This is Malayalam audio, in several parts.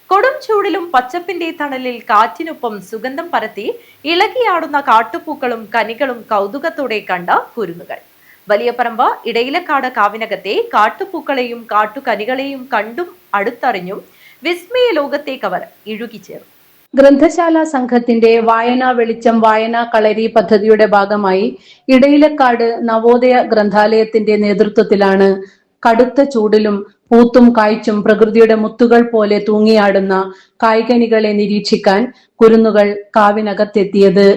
കൊടും ചൂടിലും പച്ചപ്പിന്റെ തണലിൽ കാറ്റിനൊപ്പം സുഗന്ധം പരത്തി ഇളകിയാടുന്ന കാട്ടുപൂക്കളും കനികളും കൗതുകത്തോടെ കണ്ട കുരുന്നുകൾ. വലിയപറമ്പ് ഇടയിലക്കാട് കാവിനകത്തെ കാട്ടുപൂക്കളെയും കാട്ടുകനികളെയും കണ്ടും അടുത്തറിഞ്ഞും വിസ്മയ ലോകത്തേക്ക് അവർ ഇഴുകിച്ചേർന്നു. ഗ്രന്ഥശാല സംഘത്തിന്റെ വായനാ വെളിച്ചം വായനാ കളരി പദ്ധതിയുടെ ഭാഗമായി ഇടയിലക്കാട് നവോദയ ഗ്രന്ഥാലയത്തിന്റെ നേതൃത്വത്തിലാണ് കടുത്ത ചൂടിലും പൂത്തും കായ്ച്ചും പ്രകൃതിയുടെ മുത്തുകൾ പോലെ തൂങ്ങിയാടുന്ന കായ്കനികളെ നിരീക്ഷിക്കാൻ കുരുന്നുകൾ കാവിനകത്തെത്തിയത്.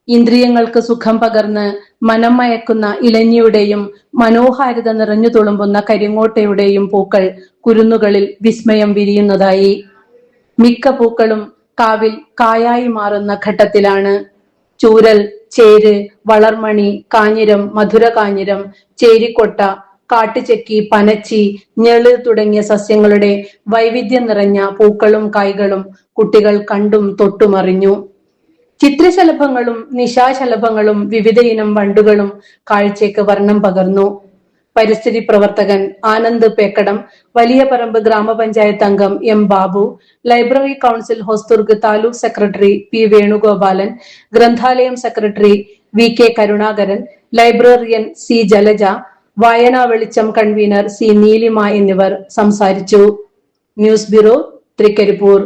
ഇന്ദ്രിയങ്ങൾക്ക് സുഖം പകർന്ന് മനം മയക്കുന്ന ഇലഞ്ഞിയുടെയും മനോഹാരിത നിറഞ്ഞു തുളുമ്പുന്ന കരിങ്ങോട്ടയുടെയും പൂക്കൾ കുരുന്നുകളിൽ വിസ്മയം വിരിയുന്നതായി. മിക്ക പൂക്കളും കാവിൽ കായായി മാറുന്ന ഘട്ടത്തിലാണ്. ചൂരൽ, ചേര്, വളർമണി, കാഞ്ഞിരം, മധുരകാഞ്ഞിരം, ചേരിക്കൊട്ട, കാട്ടുചെക്കി, പനച്ചി, ഞെള് തുടങ്ങിയ സസ്യങ്ങളുടെ വൈവിധ്യം നിറഞ്ഞ പൂക്കളും കായ്കളും കുട്ടികൾ കണ്ടും തൊട്ടുമറിഞ്ഞു. ചിത്രശലഭങ്ങളും നിശാശലഭങ്ങളും വിവിധയിനം വണ്ടുകളും കാഴ്ചയ്ക്ക് വർണ്ണം പകർന്നു. പരിസ്ഥിതി പ്രവർത്തകൻ ആനന്ദ് പേക്കടം, വലിയപറമ്പ് ഗ്രാമപഞ്ചായത്ത് അംഗം M Babu, library council Hosdurg taluk secretary P Venugopalan, ഗ്രന്ഥാലയം secretary V K Karunakaran, librarian C Jalaja, വായനാ വെളിച്ചം കൺവീനർ സി നീലിമ എന്നിവർ സംസാരിച്ചു. News bureau, Trikaripur.